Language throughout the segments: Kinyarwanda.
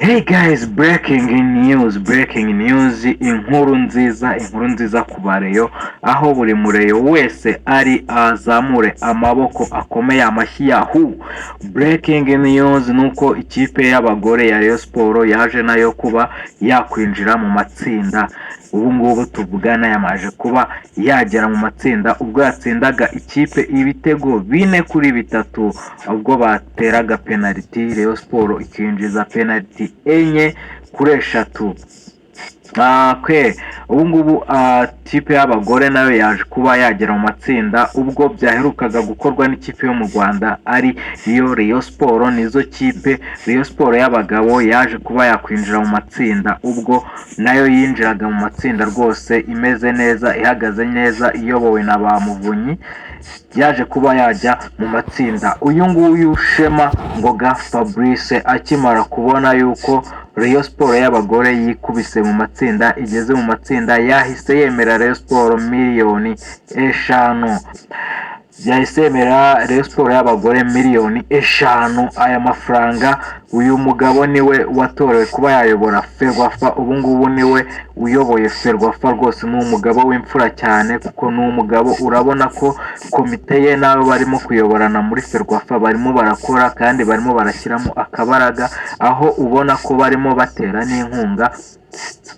Hey guys, breaking news, inkuru nziza ku bareyo, aho buri mureyo wese ari azamure amaboko akomeye amashyi yahu. Breaking news nuko ikipe y'abagore ya Rayon Sport yaje nayo kuba yakwinjira mu matsinda. Ubu ngubu tuvugana yamaje kuba yagera mu matsinda ubwo yatsindaga ikipe ibitego 4-3 ubwo bateraga penalty, Rayon Sport ikinjiza penalty 4-3. Ubu ngubu ikipe y'abagore nayo yaje kuba yagera mu matsinda ubwo byaherukaga gukorwa n'ikipe yo mu Rwanda ari iyo Rayon Sport. Nizo kipe Rayon Sport y'abagabo yaje kuba yakwinjira mu matsinda ubwo nayo yinjiraga mu matsinda rwose imeze neza, ihagaze neza, iyobowe na ba Muvunyi, yaje kuba yajya mu matsinda. Uyu nguyu Shema Ngoga Fabrice akimara kubona yuko Rayon Sport y'abagore yikubise mu matsinda, igeze mu matsinda, yahise yemera Rayon Sport miliyoni 5. Yahise yemera Rayon Sport y'abagore miliyoni 5. Aya mafaranga uyu mugabo niwe watorewe kuba yayobora Ferwafa. Ubu ngubu niwe uyoboye Ferwafa rwose. Ni umugabo w'imfura cyane kuko ni umugabo urabona ko komite ye nabo barimo kuyoborana muri Ferwafa, barimo barakora kandi barimo barashyiramo akabaraga, aho ubona ko barimo batera n'inkunga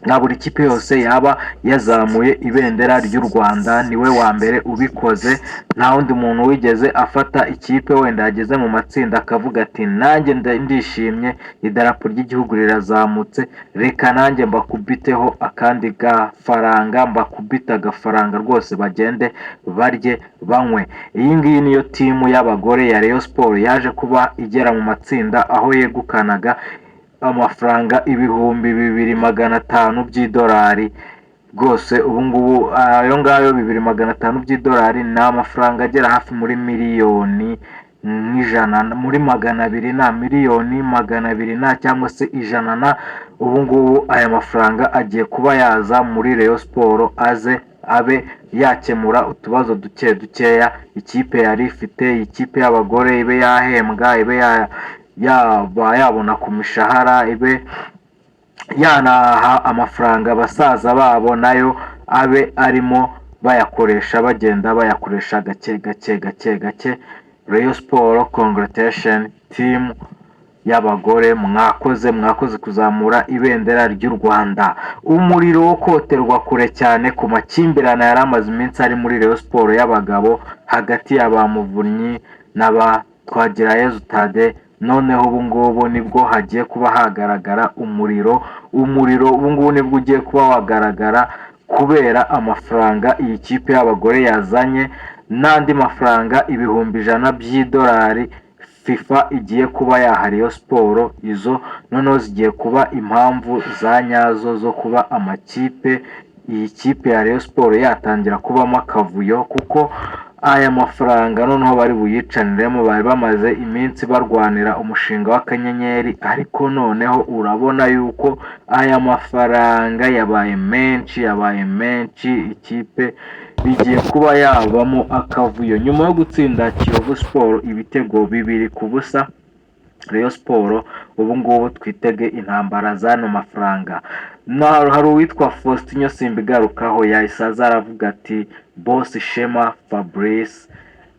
na buri kipe yose yaba yazamuye ibendera ry'u Rwanda. Niwe wa mbere ubikoze, nta wundi muntu wigeze afata ikipe wenda yageze mu matsinda akavuga ati nanjye ndishimye, idarapo ry'igihugu rirazamutse, reka nanjye mbakubiteho akandi gafaranga, mbakubita agafaranga rwose bagende barye banywe. Iyi ngiyi niyo timu y'abagore ya Rayon Sport yaje kuba igera mu matsinda, aho yegukanaga amafaranga 2,500 by'idolari rwose. Ubu ngubu ayo ngayo 2,500 by'idolari ni amafaranga agera hafi muri miliyoni n'ijana, muri 200 na miliyoni 200 na cyangwa se 100 na. Ubu ngubu aya mafaranga agiye kuba yaza muri Rayon Sport abe yakemura utubazo dukeya ikipe yari ifite. Ikipe y'abagore ibe yahembwa, ibe yabona ku mishahara, ibe yanaha amafaranga abasaza babo, nayo abe arimo bayakoresha, bagenda bayakoresha gake. Rayon Sport, congratulation team y'abagore, mwakoze kuzamura ibendera ry'u Rwanda. Umuriro wo koterwa kure cyane ku makimbirane yari amaze iminsi ari muri Rayon Sport y'abagabo hagati ya ba Muvunyi n'aba Twagirayezu Tade, noneho ubu ngubu nibwo hagiye kuba hagaragara umuriro. Ubu ngubu nibwo ugiye kuba wagaragara kubera amafaranga iyi kipe y'abagore yazanye, n'andi mafaranga 100,000 by'idolari FIFA igiye kuba yaha Rayon Sport. Izo noneho zigiye kuba impamvu za nyazo zo kuba iyi kipe ya Rayon Sport yatangira kubamo akavuyo, kuko aya mafaranga noneho bari buyicaniremo. Bari bamaze iminsi barwanira umushinga w'akanyenyeri, ariko noneho urabona yuko aya mafaranga yabaye menshi, ikipe bigiye kuba yabamo akavuyo. Nyuma yo gutsinda Kiyovu Sport ibitego 2-0, Rayon Sport ubu ngubu twitege intambara z'ano mafaranga. Hari uwitwa Faustin Simbigarukaho yahise aza aravuga ati boss Shema Fabrice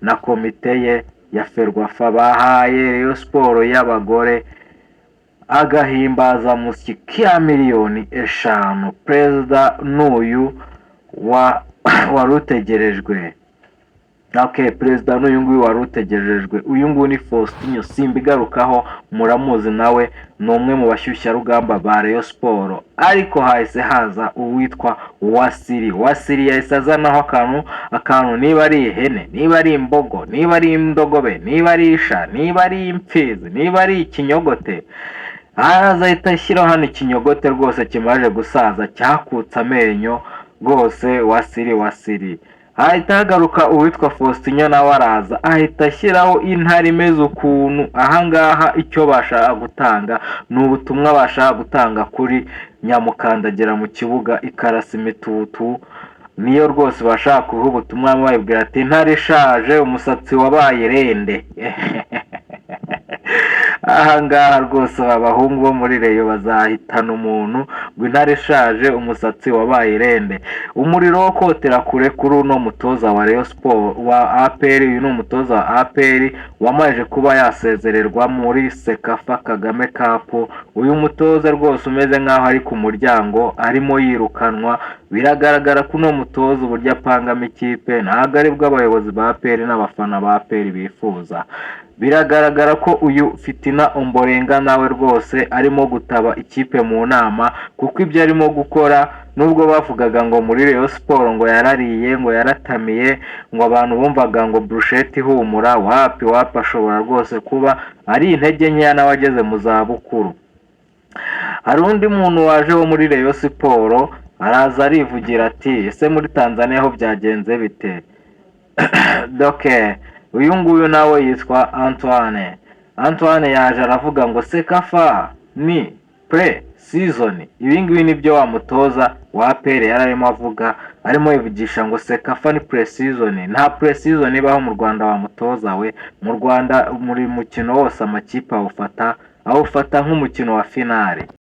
na komite ye ya Ferwafa bahaye Rayon Sport y'abagore agahimbaza musyi ka miliyoni 5. Perezida n'uyu warutegerejwe. Perezida n'uyu nguyu warutegerejwe. Uyu nguyu ni Faustin Simbigarukaho, muramuzi, nawe ni umwe mu bashyushyarugamba ba Rayon Sport. Ariko hahise haza uwitwa Wasiri yahise azanaho akantu, niba ari ihene, niba ari imbogo, niba ari indogobe, niba ari isha, niba ari imfizi, niba ari ikinyogote, azahita ashyiraho hano ikinyogote rwose kimaje gusaza cyakutse amenyo rwose. Wasiri ahita hagaruka uwitwa Faustin nawe araza ahita ashyiraho intare imeze ukuntu. Ahangaha icyo bashaka gutanga ni ubutumwa bashaka gutanga kuri Nyamukandagira mu kibuga ikarasa imitutu. Niyo rwose bashaka kuha ubutumwa, babibwira ati intare ishaje, umusatsi wabaye rende. aha ngaha rwose aba bahungu bo muri reyo bazahitana umuntu ngo intare ishaje umusatsi wabaye irende. Umuriro wo kotera kure kuri uno mutoza wa Rayon Sport wa APR. Uyu ni umutoza wa APR wamaze kuba yasezererwa muri Sekafa Kagame Cup. Uyu mutoza rwose umeze nk'aho ari ku muryango arimo yirukanwa. Biragaragara ko uno mutoza uburyo apangamo ikipe ntabwo ari bwo abayobozi ba APR n'abafana ba APR bifuza. Biragaragara ko uyu Fitina Ombolenga nawe rwose arimo gutaba ikipe mu nama, kuko ibyo arimo gukora nubwo bavugaga ngo muri Rayon Sport ngo yarariye, ngo yaratamiye, ngo abantu bumvaga ngo brushette ihumura, wapi ashobora rwose kuba ari intege nkeya nawe ageze mu za bukuru. Hari undi muntu waje wo muri Rayon Sport araza arivugira ati ese muri Tanzania ho byagenze bite? Doke uyu nguyu nawe yitwa Antoine yaje aravuga ngo Sekafa ni pre-season. Ibi ngibi nibyo wa mutoza wa APR yararimo avuga, arimo yivugisha ngo Sekafa ni pre-season. Nta pre-season ibaho mu Rwanda wa mutoza we. Mu Rwanda muri mukino wose amakipe awufata nk'umukino wa finale.